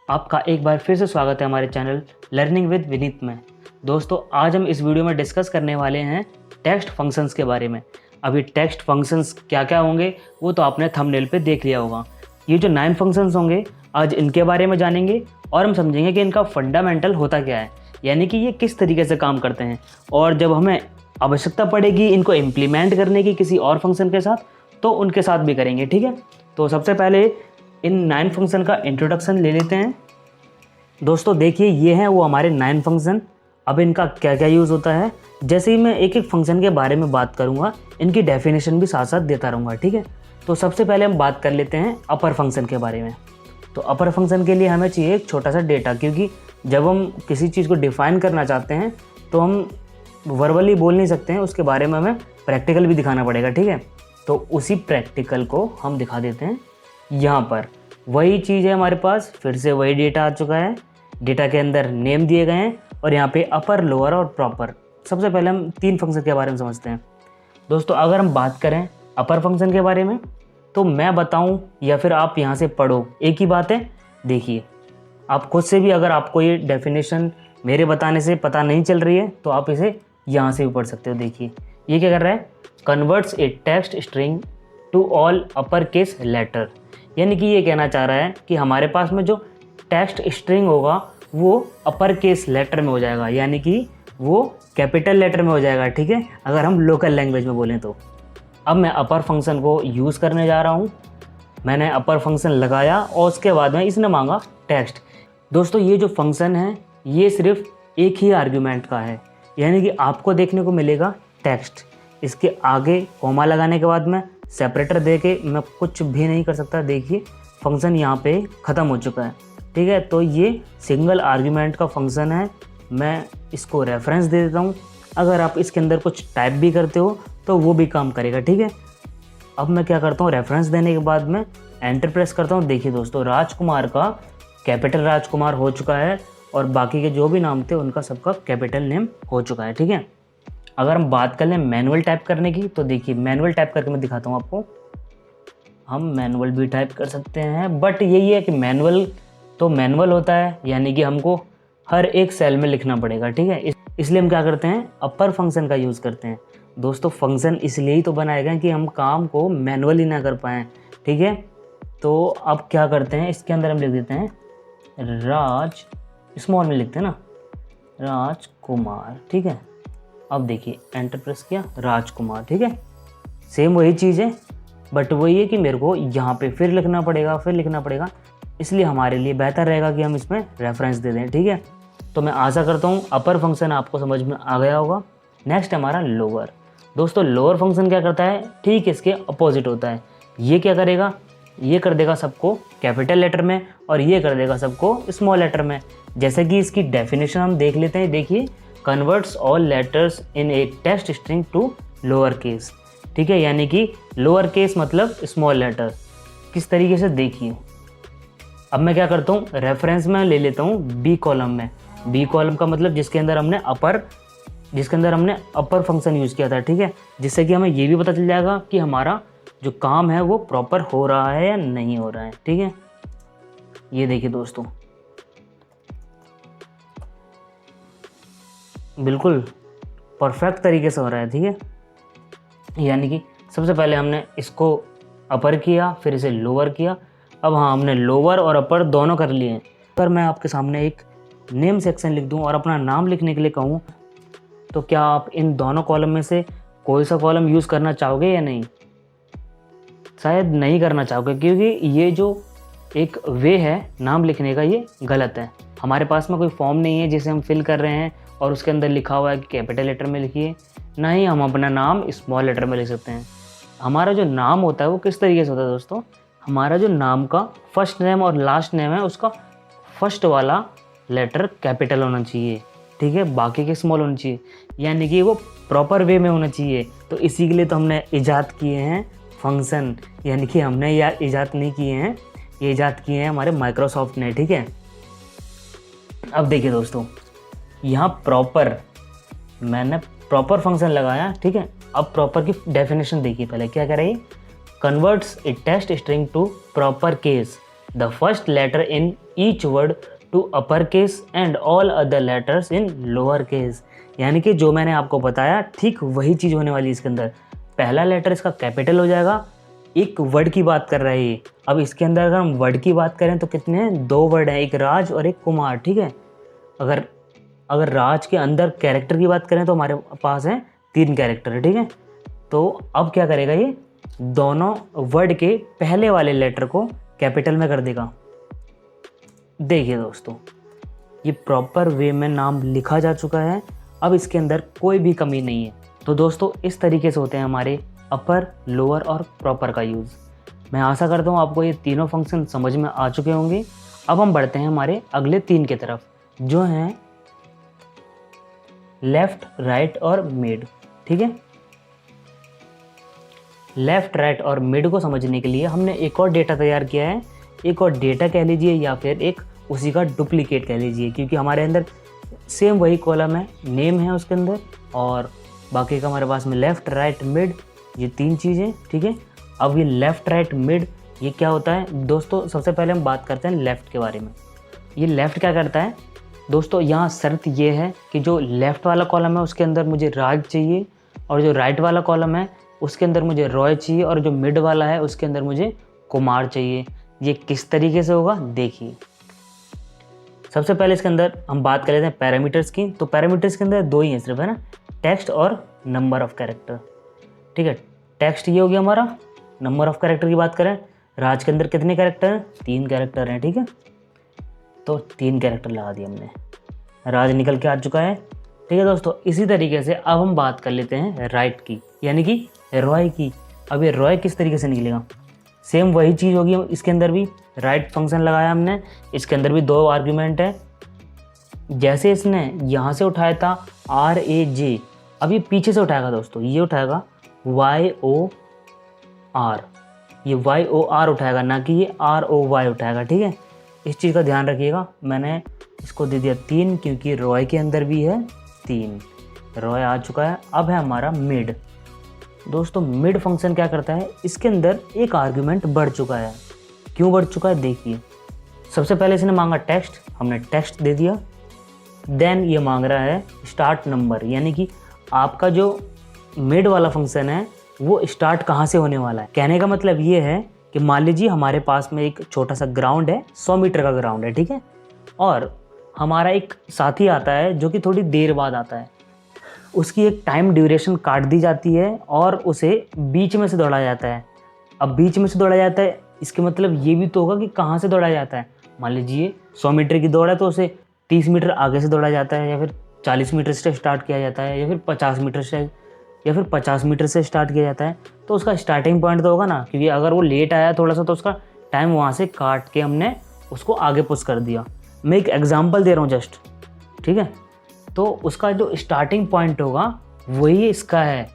आपका एक बार फिर से स्वागत है हमारे चैनल लर्निंग विद विनीत में। दोस्तों, आज हम इस वीडियो में डिस्कस करने वाले हैं टेक्स्ट फंक्शंस के बारे में। अभी टेक्स्ट फंक्शंस क्या क्या होंगे वो तो आपने थंबनेल पे देख लिया होगा। ये जो 9 फंक्शंस होंगे आज इनके बारे में जानेंगे और हम समझेंगे कि इनका फंडामेंटल होता क्या है, यानी कि ये किस तरीके से काम करते हैं, और जब हमें आवश्यकता पड़ेगी इनको इम्प्लीमेंट करने की किसी और फंक्शन के साथ तो उनके साथ भी करेंगे। ठीक है, तो सबसे पहले इन 9 फंक्शन का इंट्रोडक्शन ले लेते हैं। दोस्तों देखिए, ये हैं वो हमारे 9 फंक्शन। अब इनका क्या क्या यूज़ होता है, जैसे ही मैं एक एक फंक्शन के बारे में बात करूँगा इनकी डेफिनेशन भी साथ साथ देता रहूँगा। ठीक है, तो सबसे पहले हम बात कर लेते हैं अपर फंक्शन के बारे में। तो अपर फंक्शन के लिए हमें चाहिए एक छोटा सा डेटा, क्योंकि जब हम किसी चीज़ को डिफ़ाइन करना चाहते हैं तो हम वर्बली बोल नहीं सकते हैं, उसके बारे में हमें प्रैक्टिकल भी दिखाना पड़ेगा। ठीक है, तो उसी प्रैक्टिकल को हम दिखा देते हैं यहाँ पर। वही चीज़ है हमारे पास, फिर से वही डेटा आ चुका है। डेटा के अंदर नेम दिए गए हैं और यहाँ पे अपर, लोअर और प्रॉपर। सबसे पहले हम 3 फंक्शन के बारे में समझते हैं। दोस्तों, अगर हम बात करें अपर फंक्शन के बारे में तो मैं बताऊं या फिर आप यहाँ से पढ़ो, एक ही बात है। देखिए, आप खुद से भी अगर आपको ये डेफिनेशन मेरे बताने से पता नहीं चल रही है तो आप इसे यहाँ से भी पढ़ सकते हो। देखिए ये क्या कर रहा है, converts a text string to all upper case letter. यानी कि ये कहना चाह रहा है कि हमारे पास में जो टेक्स्ट स्ट्रिंग होगा वो अपर केस लेटर में हो जाएगा, यानी कि वो कैपिटल लेटर में हो जाएगा। ठीक है, अगर हम लोकल लैंग्वेज में बोलें तो। अब मैं अपर फंक्शन को यूज़ करने जा रहा हूँ। मैंने अपर फंक्शन लगाया और उसके बाद में इसने मांगा टेक्स्ट। दोस्तों, ये जो फंक्शन है ये सिर्फ एक ही आर्ग्यूमेंट का है, यानी कि आपको देखने को मिलेगा टेक्स्ट। इसके आगे कॉमा लगाने के बाद में सेपरेटर दे के मैं कुछ भी नहीं कर सकता। देखिए फंक्शन यहाँ पे ख़त्म हो चुका है। ठीक है, तो ये सिंगल आर्ग्यूमेंट का फंक्शन है। मैं इसको रेफरेंस दे देता हूँ, अगर आप इसके अंदर कुछ टाइप भी करते हो तो वो भी काम करेगा। ठीक है, अब मैं क्या करता हूँ, रेफरेंस देने के बाद में एंटर प्रेस करता हूँ। देखिए दोस्तों, राजकुमार का कैपिटल राजकुमार हो चुका है और बाकी के जो भी नाम थे उनका सबका कैपिटल नेम हो चुका है। ठीक है, अगर हम बात कर लें मैनुअल टाइप करने की तो देखिए मैनुअल टाइप करके मैं दिखाता हूँ आपको। हम मैनुअल भी टाइप कर सकते हैं, बट यही है कि मैनुअल तो मैनुअल होता है, यानी कि हमको हर एक सेल में लिखना पड़ेगा। ठीक है, इसलिए हम क्या करते हैं, अपर फंक्शन का यूज़ करते हैं। दोस्तों, फंक्शन इसलिए ही तो बनाए गए कि हम काम को मैनुअली ना कर पाएँ। ठीक है, तो अब क्या करते हैं, इसके अंदर हम लिख देते हैं राज, स्मॉल में लिखते हैं ना, राजकुमार। ठीक है, अब देखिए एंटर प्रेस किया, राजकुमार। ठीक है, सेम वही चीज़ है, बट वही है कि मेरे को यहाँ पे फिर लिखना पड़ेगा, इसलिए हमारे लिए बेहतर रहेगा कि हम इसमें रेफरेंस दे दें। ठीक है, तो मैं आशा करता हूँ अपर फंक्शन आपको समझ में आ गया होगा। नेक्स्ट हमारा लोअर। दोस्तों, लोअर फंक्शन क्या करता है, ठीक इसके अपोजिट होता है। ये क्या करेगा, ये कर देगा सबको कैपिटल लेटर में और ये कर देगा सबको स्मॉल लेटर में। जैसे कि इसकी डेफिनेशन हम देख लेते हैं। देखिए, converts all letters in a text string to lower case. ठीक है, यानी कि लोअर केस मतलब स्मॉल लेटर। किस तरीके से, देखिए अब मैं क्या करता हूँ, रेफरेंस में ले लेता हूँ बी कॉलम में। बी कॉलम का मतलब जिसके अंदर हमने अपर फंक्शन यूज़ किया था। ठीक है, जिससे कि हमें ये भी पता चल जाएगा कि हमारा जो काम है वो प्रॉपर हो रहा है या नहीं हो रहा है। ठीक है, ये देखिए दोस्तों, बिल्कुल परफेक्ट तरीके से हो रहा है। ठीक है, यानी कि सबसे पहले हमने इसको अपर किया, फिर इसे लोअर किया। अब हाँ, हमने लोअर और अपर दोनों कर लिए हैं। पर मैं आपके सामने एक नेम सेक्शन लिख दूं और अपना नाम लिखने के लिए कहूँ तो क्या आप इन दोनों कॉलम में से कोई सा कॉलम यूज़ करना चाहोगे या नहीं? शायद नहीं करना चाहोगे, क्योंकि ये जो एक वे है नाम लिखने का ये गलत है। हमारे पास में कोई फॉर्म नहीं है जिसे हम फिल कर रहे हैं और उसके अंदर लिखा हुआ है कि कैपिटल लेटर में लिखिए, ना ही हम अपना नाम स्मॉल लेटर में लिख सकते हैं। हमारा जो नाम होता है वो किस तरीके से होता है दोस्तों, हमारा जो नाम का फर्स्ट नेम और लास्ट नेम है उसका फर्स्ट वाला लेटर कैपिटल होना चाहिए। ठीक है, बाकी के स्मॉल होना चाहिए, यानी कि वो प्रॉपर वे में होना चाहिए। तो इसी के लिए तो हमने इजाद किए हैं फंक्शन, यानी कि हमने यार इजाद नहीं किए हैं, ये इजाद किए हैं हमारे माइक्रोसॉफ्ट ने। ठीक है, अब देखिए दोस्तों, यहाँ मैंने प्रॉपर फंक्शन लगाया। ठीक है, अब प्रॉपर की डेफिनेशन देखिए, पहले क्या कह रही है, converts a text string to proper case. The first letter in each word to upper case and all other letters in lower case. यानी कि जो मैंने आपको बताया ठीक वही चीज़ होने वाली है इसके अंदर। पहला लेटर इसका कैपिटल हो जाएगा, एक वर्ड की बात कर रहा है ये। अब इसके अंदर अगर हम वर्ड की बात करें तो कितने हैं, 2 वर्ड हैं, एक राज और एक कुमार, ठीक है। अगर अगर राज के अंदर कैरेक्टर की बात करें तो हमारे पास है 3 कैरेक्टर, ठीक है। तो अब क्या करेगा ये, दोनों वर्ड के पहले वाले लेटर को कैपिटल में कर देगा। देखिए दोस्तों, ये प्रॉपर वे में नाम लिखा जा चुका है, अब इसके अंदर कोई भी कमी नहीं है। तो दोस्तों इस तरीके से होते हैं हमारे अपर, लोअर और प्रॉपर का यूज़। मैं आशा करता हूँ आपको ये तीनों फंक्शन समझ में आ चुके होंगे। अब हम बढ़ते हैं हमारे अगले 3 की तरफ, जो हैं लेफ्ट, राइट और मिड, ठीक है। लेफ्ट, राइट और मिड को समझने के लिए हमने एक और डेटा तैयार किया है, एक और डेटा कह लीजिए या फिर एक उसी का डुप्लीकेट कह लीजिए, क्योंकि हमारे अंदर सेम वही कॉलम है, नेम है उसके अंदर, और बाकी का हमारे पास में लेफ़्ट, राइट, मिड, ये 3 चीज़ें, ठीक है। अब ये लेफ़्ट, राइट, मिड ये क्या होता है दोस्तों, सबसे पहले हम बात करते हैं लेफ़्ट के बारे में। ये लेफ़्ट क्या करता है दोस्तों, यहाँ शर्त ये है कि जो लेफ़्ट वाला कॉलम है उसके अंदर मुझे राज चाहिए, और जो राइट वाला कॉलम है उसके अंदर मुझे रॉय चाहिए, और जो मिड वाला है उसके अंदर मुझे कुमार चाहिए। ये किस तरीके से होगा देखिए। सबसे पहले इसके अंदर हम बात कर लेते हैं पैरामीटर्स की। तो पैरामीटर्स के अंदर 2 ही हैं सिर्फ, है ना, टेक्स्ट और नंबर ऑफ कैरेक्टर, ठीक है। टेक्स्ट ये हो गया हमारा। नंबर ऑफ कैरेक्टर की बात करें, राज के अंदर कितने कैरेक्टर हैं, 3 कैरेक्टर हैं, ठीक है। तो 3 कैरेक्टर लगा दिए हमने, राज निकल के आ चुका है, ठीक है दोस्तों। इसी तरीके से अब हम बात कर लेते हैं राइट की, यानी कि रॉय की। अब ये रॉय किस तरीके से निकलेगा, सेम वही चीज़ होगी इसके अंदर भी। राइट फंक्शन लगाया हमने, इसके अंदर भी 2 आर्ग्यूमेंट है। जैसे इसने यहाँ से उठाया था RAJ, अब ये पीछे से उठाएगा दोस्तों, ये उठाएगा YOR, ये YOR उठाएगा, ना कि ये ROY उठाएगा, ठीक है। इस चीज़ का ध्यान रखिएगा। मैंने इसको दे दिया 3 क्योंकि रॉय के अंदर भी है 3, रॉय आ चुका है। अब है हमारा मिड। दोस्तों मिड फंक्शन क्या करता है, इसके अंदर एक आर्ग्यूमेंट बढ़ चुका है। क्यों बढ़ चुका है देखिए। सबसे पहले इसने मांगा टेक्स्ट, हमने टेक्स्ट दे दिया। देन ये मांग रहा है स्टार्ट नंबर, यानी कि आपका जो मिड वाला फंक्शन है वो स्टार्ट कहाँ से होने वाला है। कहने का मतलब ये है कि मान लीजिए हमारे पास में एक छोटा सा ग्राउंड है, 100 मीटर का ग्राउंड है, ठीक है। और हमारा एक साथी आता है जो कि थोड़ी देर बाद आता है, उसकी एक टाइम ड्यूरेशन काट दी जाती है और उसे बीच में से दौड़ा जाता है। अब बीच में से दौड़ा जाता है, इसके मतलब ये भी तो होगा कि कहाँ से दौड़ा जाता है। मान लीजिए 100 मीटर की दौड़ है तो उसे 30 मीटर आगे से दौड़ा जाता है, या फिर 40 मीटर से स्टार्ट किया जाता है, या फिर 50 मीटर से, या फिर 50 मीटर से स्टार्ट किया जाता है। तो उसका स्टार्टिंग पॉइंट तो होगा ना, क्योंकि अगर वो लेट आया थोड़ा सा तो उसका टाइम वहाँ से काट के हमने उसको आगे पुश कर दिया। मैं एक एग्जाम्पल दे रहा हूँ जस्ट, ठीक है। तो उसका जो स्टार्टिंग पॉइंट होगा वही इसका है।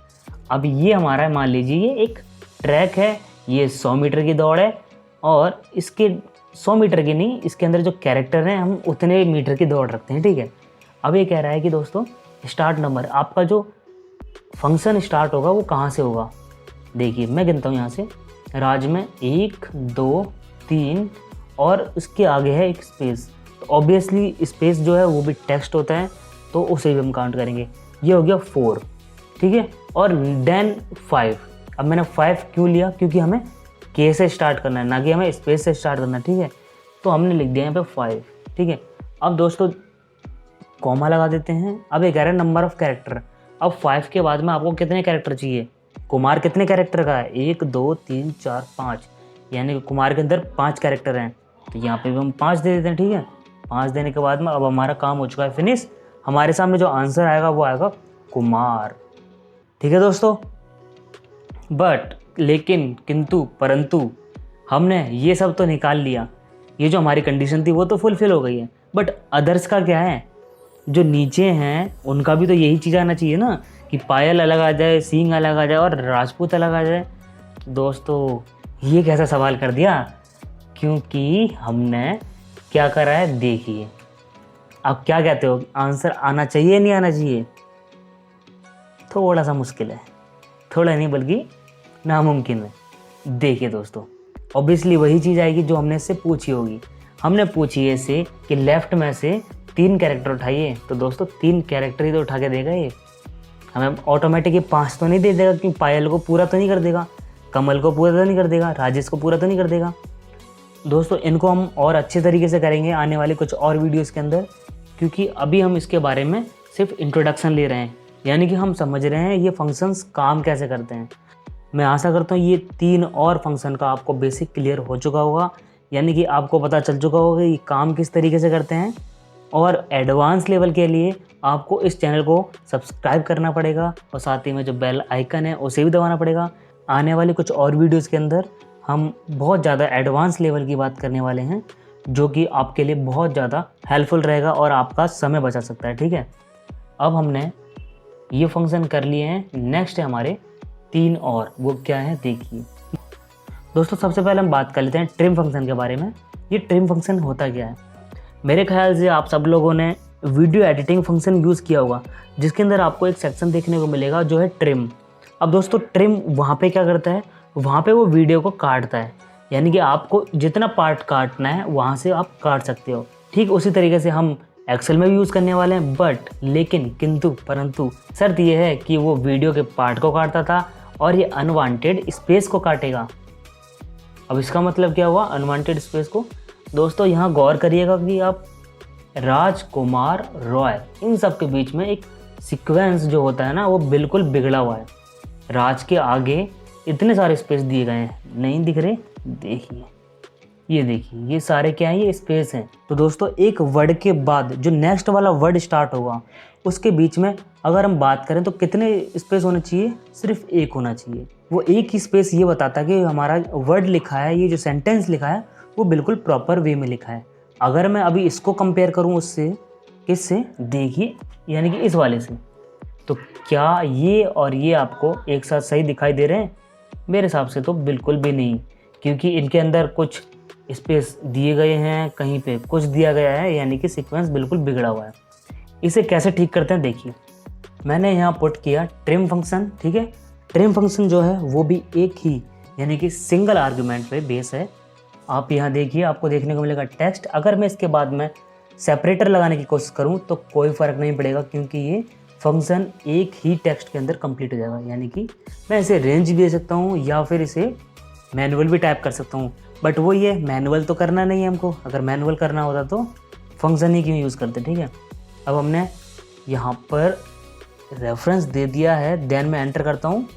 अब ये हमारा मान लीजिए ये एक ट्रैक है, ये 100 मीटर की दौड़ है, और इसके 100 मीटर की नहीं, इसके अंदर जो कैरेक्टर हैं हम उतने मीटर की दौड़ रखते हैं, ठीक है। अब ये कह रहा है कि दोस्तों स्टार्ट नंबर, आपका जो फंक्शन स्टार्ट होगा वो कहाँ से होगा। देखिए मैं गिनता हूँ यहाँ से, राज में 1 2 3 और उसके आगे है एक स्पेस, तो ऑब्वियसली स्पेस जो है वो भी टेक्स्ट होता है, तो उसे भी हम काउंट करेंगे। ये हो गया 4, ठीक है। और देन 5। अब मैंने 5 क्यों लिया, क्योंकि हमें के से स्टार्ट करना है, ना कि हमें स्पेस से स्टार्ट करना है, ठीक है। तो हमने लिख दिया यहाँ पे 5, ठीक है। अब दोस्तों कॉमा लगा देते हैं। अब ये कह रहा है नंबर ऑफ कैरेक्टर। अब 5 के बाद में आपको कितने कैरेक्टर चाहिए, कुमार कितने कैरेक्टर का है, 1 2 3 4 5, यानी कि कुमार के अंदर 5 कैरेक्टर हैं, तो यहाँ पे भी हम 5 दे देते हैं, ठीक है। 5 देने के बाद में अब हमारा काम हो चुका है फिनिश। हमारे सामने जो आंसर आएगा वो आएगा कुमार, ठीक है दोस्तों। बट लेकिन किंतु परंतु हमने ये सब तो निकाल लिया, ये जो हमारी कंडीशन थी वो तो फुलफिल हो गई है, बट अदर्स का क्या है, जो नीचे हैं उनका भी तो यही चीज़ आना चाहिए ना, कि पायल अलग आ जाए, सींग अलग आ जाए और राजपूत अलग आ जाए। दोस्तों ये कैसा सवाल कर दिया, क्योंकि हमने क्या करा है देखिए। अब क्या कहते हो, आंसर आना चाहिए नहीं आना चाहिए, थोड़ा सा मुश्किल है, थोड़ा नहीं बल्कि नामुमकिन है। देखिए दोस्तों ऑब्वियसली वही चीज़ आएगी जो हमने इससे पूछी होगी। हमने पूछी है इससे कि लेफ्ट में से 3 कैरेक्टर उठाइए, तो दोस्तों 3 कैरेक्टर ही तो उठा के देगा ये। हमें ऑटोमेटिक ये 5 तो नहीं दे देगा, कि पायल को पूरा तो नहीं कर देगा, कमल को पूरा तो नहीं कर देगा, राजेश को पूरा तो नहीं कर देगा। दोस्तों इनको हम और अच्छे तरीके से करेंगे आने वाले कुछ और वीडियोस के अंदर, क्योंकि अभी हम इसके बारे में सिर्फ इंट्रोडक्शन ले रहे हैं, यानी कि हम समझ रहे हैं ये फंक्शंस काम कैसे करते हैं। मैं आशा करता हूँ ये 3 और फंक्शन का आपको बेसिक क्लियर हो चुका होगा, यानी कि आपको पता चल चुका होगा ये काम किस तरीके से करते हैं। और एडवांस लेवल के लिए आपको इस चैनल को सब्सक्राइब करना पड़ेगा और साथ ही में जो बेल आइकन है उसे भी दबाना पड़ेगा। आने वाले कुछ और वीडियोस के अंदर हम बहुत ज़्यादा एडवांस लेवल की बात करने वाले हैं, जो कि आपके लिए बहुत ज़्यादा हेल्पफुल रहेगा और आपका समय बचा सकता है। ठीक है, अब हमने ये फंक्शन कर लिए हैं, नेक्स्ट है हमारे 3 और, वो क्या है देखिए। दोस्तों सबसे पहले हम बात कर लेते हैं ट्रिम फंक्शन के बारे में। ये ट्रिम फंक्शन होता क्या है? मेरे ख्याल से आप सब लोगों ने वीडियो एडिटिंग फंक्शन यूज़ किया होगा, जिसके अंदर आपको एक सेक्शन देखने को मिलेगा जो है ट्रिम। अब दोस्तों ट्रिम वहाँ पे क्या करता है, वहाँ पे वो वीडियो को काटता है, यानी कि आपको जितना पार्ट काटना है वहाँ से आप काट सकते हो। ठीक उसी तरीके से हम एक्सेल में भी यूज़ करने वाले हैं, बट लेकिन किंतु परंतु शर्त यह है कि वो वीडियो के पार्ट को काटता था और ये अनवांटेड स्पेस को काटेगा। अब इसका मतलब क्या हुआ अनवांटेड स्पेस को? दोस्तों यहाँ गौर करिएगा कि आप राजकुमार रॉय इन सब के बीच में एक सीक्वेंस जो होता है ना, वो बिल्कुल बिगड़ा हुआ है। राज के आगे इतने सारे स्पेस दिए गए हैं, नहीं दिख रहे? देखिए, ये देखिए, ये सारे क्या है, ये स्पेस हैं। तो दोस्तों एक वर्ड के बाद जो नेक्स्ट वाला वर्ड स्टार्ट होगा उसके बीच में अगर हम बात करें तो कितने स्पेस होने चाहिए? सिर्फ एक होना चाहिए। वो एक ही स्पेस ये बताता है कि हमारा वर्ड लिखा है, ये जो सेंटेंस लिखा है वो बिल्कुल प्रॉपर वे में लिखा है। अगर मैं अभी इसको कंपेयर करूँ उससे, किससे? देखिए, यानी कि इस वाले से, तो क्या ये और ये आपको एक साथ सही दिखाई दे रहे हैं? मेरे हिसाब से तो बिल्कुल भी नहीं, क्योंकि इनके अंदर कुछ स्पेस दिए गए हैं, कहीं पे कुछ दिया गया है, यानी कि सीक्वेंस बिल्कुल बिगड़ा हुआ है। इसे कैसे ठीक करते हैं देखिए, मैंने यहाँ पुट किया ट्रिम फंक्शन। ठीक है, ट्रिम फंक्शन जो है वो भी एक ही, यानी कि सिंगल आर्गुमेंट पे बेस है। आप यहाँ देखिए, आपको देखने को मिलेगा टेक्स्ट। अगर मैं इसके बाद में सेपरेटर लगाने की कोशिश करूँ तो कोई फ़र्क नहीं पड़ेगा, क्योंकि ये फंक्शन एक ही टेक्स्ट के अंदर कंप्लीट हो जाएगा। यानी कि मैं इसे रेंज भी दे सकता हूँ या फिर इसे मैनुअल भी टाइप कर सकता हूँ, बट वो ये मैनुअल तो करना नहीं है हमको। अगर मैनुअल करना होता तो फंक्शन ही क्यों यूज़ करते। ठीक है, अब हमने यहाँ पर रेफरेंस दे दिया है, देन मैं एंटर करता हूँ।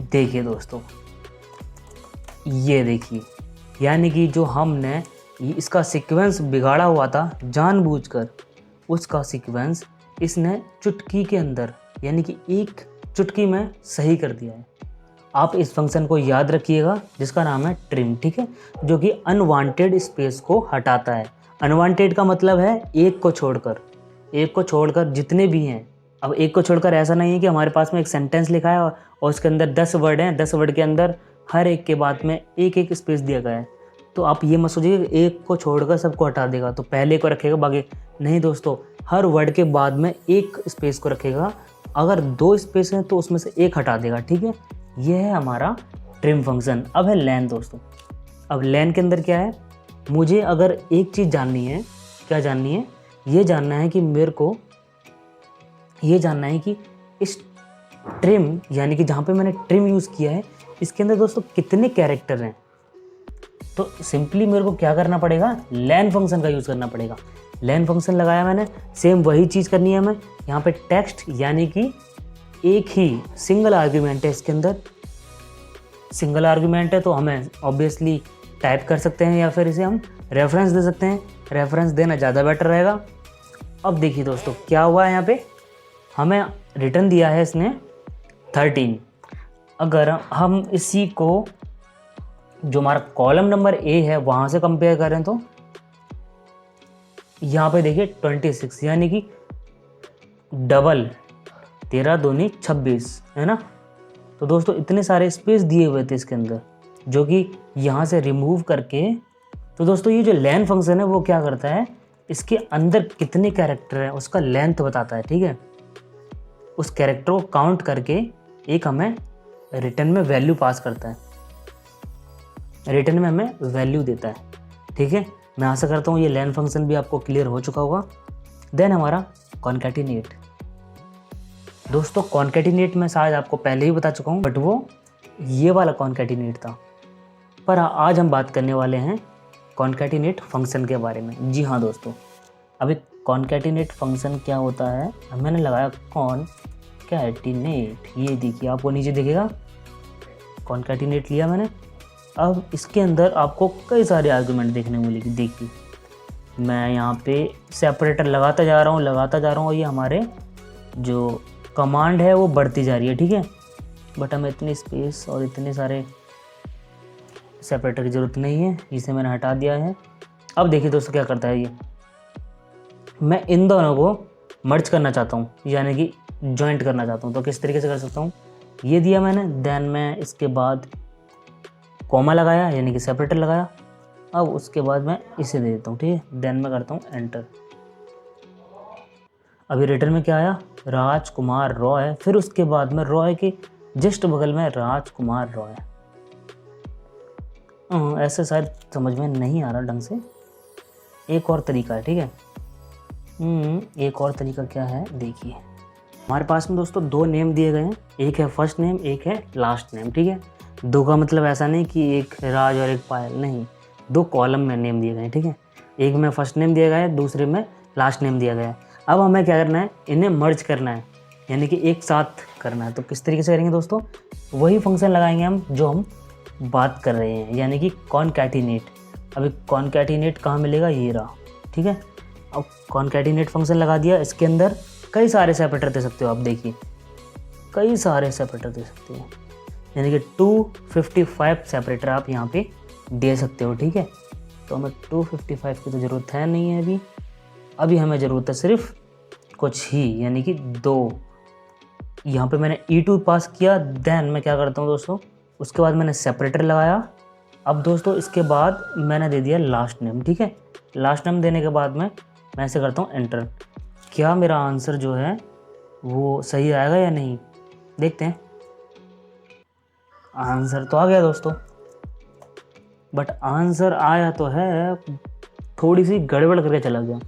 देखिए दोस्तों, ये देखिए, यानी कि जो हमने इसका सीक्वेंस बिगाड़ा हुआ था जानबूझकर, उसका सीक्वेंस इसने चुटकी के अंदर, यानी कि एक चुटकी में सही कर दिया है। आप इस फंक्शन को याद रखिएगा जिसका नाम है ट्रिम। ठीक है, जो कि अनवांटेड स्पेस को हटाता है। अनवांटेड का मतलब है एक को छोड़कर जितने भी हैं। अब एक को छोड़कर ऐसा नहीं है कि हमारे पास में एक सेंटेंस लिखा है और उसके अंदर 10 वर्ड हैं, 10 वर्ड के अंदर हर एक के बाद में एक एक स्पेस दिया गया है। तो आप ये मत सोचिए एक को छोड़कर सबको हटा देगा तो पहले को रखेगा बाकी नहीं। दोस्तों हर वर्ड के बाद में एक स्पेस को रखेगा, अगर 2 स्पेस हैं तो उसमें से एक हटा देगा। ठीक है, यह है हमारा ट्रिम फंक्शन। अब है लेन। दोस्तों अब लेन के अंदर क्या है, मुझे अगर एक चीज़ जाननी है, क्या जाननी है? ये जानना है कि मेरे को ये जानना है कि इस ट्रिम, यानी कि जहाँ पे मैंने ट्रिम यूज़ किया है, इसके अंदर दोस्तों कितने कैरेक्टर हैं। तो सिंपली मेरे को क्या करना पड़ेगा, लेन फंक्शन का यूज़ करना पड़ेगा। लेन फंक्शन लगाया मैंने, सेम वही चीज़ करनी है हमें। यहाँ पे टेक्स्ट, यानी कि एक ही सिंगल आर्ग्यूमेंट है, इसके अंदर सिंगल आर्ग्यूमेंट है तो हमें ऑब्वियसली टाइप कर सकते हैं या फिर इसे हम रेफरेंस दे सकते हैं। रेफरेंस देना ज़्यादा बेटर रहेगा। अब देखिए दोस्तों क्या हुआ है, यहाँ पे हमें रिटर्न दिया है इसने 13। अगर हम इसी को जो हमारा कॉलम नंबर ए है वहाँ से कंपेयर करें तो यहाँ पे देखिए 26, यानी कि डबल, 13 दूनी 26 है ना। तो दोस्तों इतने सारे स्पेस दिए हुए थे इसके अंदर, जो कि यहाँ से रिमूव करके, तो दोस्तों ये जो लेन फंक्शन है वो क्या करता है, इसके अंदर कितने कैरेक्टर है उसका लेंथ बताता है। ठीक है, उस कैरेक्टर को काउंट करके एक हमें रिटर्न में वैल्यू पास करता है। रिटर्न में हमें वैल्यू देता है। ठीक है, मैं आशा करता हूँ ये लेन फंक्शन भी आपको क्लियर हो चुका होगा। देन हमारा कॉन्कैटिनेट। दोस्तों कॉन्कैटिनेट मैं शायद आपको पहले ही बता चुका हूँ, बट वो ये वाला कॉन्कैटिनेट था। पर आज हम बात करने वाले हैं कॉन्कैटिनेट फंक्शन के बारे में। जी हाँ दोस्तों, अभी कॉन्कैटिनेट फंक्शन क्या होता है, मैंने लगाया कॉन्कैटिनेट, ये देखिए आपको नीचे दिखेगा कॉन्कैटिनेट लिया मैंने। अब इसके अंदर आपको कई सारे आर्गुमेंट देखने को मिलेगी। देखिए मैं यहाँ पे सेपरेटर लगाता जा रहा हूँ और ये हमारे जो कमांड है वो बढ़ती जा रही है। ठीक है, बट हमें इतनी स्पेस और इतने सारे सेपरेटर की ज़रूरत नहीं है, इसे मैंने हटा दिया है। अब देखिए दोस्तों क्या करता है ये, मैं इन दोनों को मर्ज करना चाहता हूँ, यानी कि जॉइंट करना चाहता हूँ। तो किस तरीके से कर सकता हूँ, ये दिया मैंने, देन मैं इसके बाद कॉमा लगाया यानी कि सेपरेटर लगाया। अब उसके बाद मैं इसे दे देता हूँ। ठीक है, देन मैं करता हूँ एंटर। अभी रिटर्न में क्या आया, राजकुमार रॉय, फिर उसके बाद में रॉय के जस्ट बगल में राजकुमार रॉय। ऐसे शायद समझ में नहीं आ रहा ढंग से, एक और तरीका है। ठीक है, एक और तरीका क्या है, देखिए हमारे पास में दोस्तों दो नेम दिए गए हैं, एक है फर्स्ट नेम, एक है लास्ट नेम। ठीक है, दो का मतलब ऐसा नहीं कि एक राज और एक पायल, नहीं, दो कॉलम में नेम दिए गए हैं। ठीक है, एक में फर्स्ट नेम दिया गया है, दूसरे में लास्ट नेम दिया गया है। अब हमें क्या करना है, इन्हें मर्ज करना है, यानी कि एक साथ करना है। तो किस तरीके से करेंगे दोस्तों, वही फंक्शन लगाएंगे हम जो हम बात कर रहे हैं, यानी कि कॉन्कैटिनेट। अभी कॉन्कैटिनेट कहाँ मिलेगा, ये रहा। ठीक है, अब कॉन्कैटिनेट फंक्शन लगा दिया, इसके अंदर कई सारे सेपरेटर दे सकते हो आप। देखिए कई सारे सेपरेटर दे सकते हो, यानी कि 255 सेपरेटर आप यहाँ पे दे सकते हो। ठीक है, तो हमें 255 की तो ज़रूरत है नहीं है अभी हमें ज़रूरत है सिर्फ कुछ ही, यानी कि 2। यहाँ पे मैंने E2 पास किया, देन मैं क्या करता हूँ दोस्तों, उसके बाद मैंने सेपरेटर लगाया। अब दोस्तों इसके बाद मैंने दे दिया लास्ट नेम। ठीक है, लास्ट नेम देने के बाद मैं ऐसे करता हूँ एंटर। क्या मेरा आंसर जो है वो सही आएगा या नहीं, देखते हैं। आंसर तो आ गया दोस्तों, बट आंसर आया तो है, थोड़ी सी गड़बड़ करके चला गया।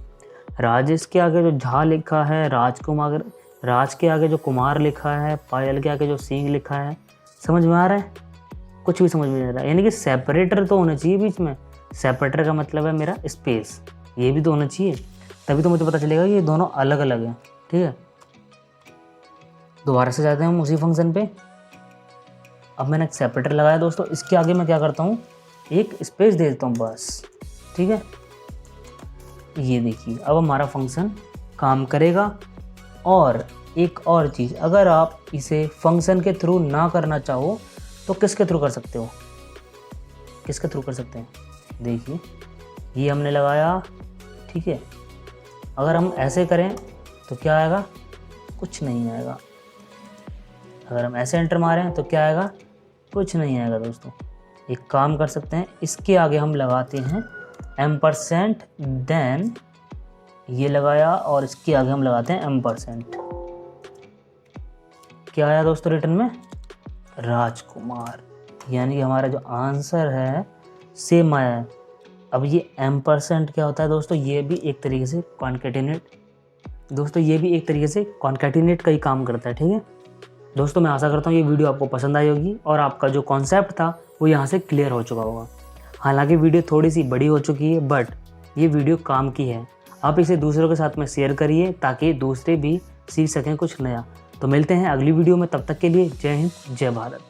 राजेश के आगे जो झा लिखा है, राजकुमार, राज के आगे जो कुमार लिखा है, पायल के आगे जो सिंह लिखा है, समझ में आ रहा है, कुछ भी समझ में नहीं आ रहा है। यानी कि सेपरेटर तो होना चाहिए बीच में, सेपरेटर का मतलब है मेरा स्पेस, ये भी तो होना चाहिए, तभी तो मुझे पता चलेगा कि ये दोनों अलग अलग हैं। ठीक है, दोबारा से जाते हैं हम उसी फंक्शन पे। अब मैंने एक सेपरेटर लगाया दोस्तों, इसके आगे मैं क्या करता हूँ, एक स्पेस दे देता हूँ बस। ठीक है, ये देखिए अब हमारा फंक्शन काम करेगा। और एक और चीज़, अगर आप इसे फंक्शन के थ्रू ना करना चाहो तो किसके थ्रू कर सकते हो, किसके थ्रू कर सकते हैं, देखिए ये हमने लगाया। ठीक है, अगर हम ऐसे करें तो क्या आएगा, कुछ नहीं आएगा। अगर हम ऐसे एंटर मारें तो क्या आएगा, कुछ नहीं आएगा दोस्तों। एक काम कर सकते हैं, इसके आगे हम लगाते हैं %, देन ये लगाया और इसके आगे हम लगाते हैं %। क्या आया दोस्तों रिटर्न में, राजकुमार, यानी कि हमारा जो आंसर है सेम आया है। अब ये % क्या होता है दोस्तों, ये भी एक तरीके से कॉन्कैटिनेट का ही काम करता है। ठीक है दोस्तों, मैं आशा करता हूँ ये वीडियो आपको पसंद आई होगी और आपका जो कॉन्सेप्ट था वो यहाँ से क्लियर हो चुका होगा। हालांकि वीडियो थोड़ी सी बड़ी हो चुकी है, बट ये वीडियो काम की है। आप इसे दूसरों के साथ में शेयर करिए ताकि दूसरे भी सीख सकें कुछ नया। तो मिलते हैं अगली वीडियो में, तब तक के लिए जय हिंद, जय भारत।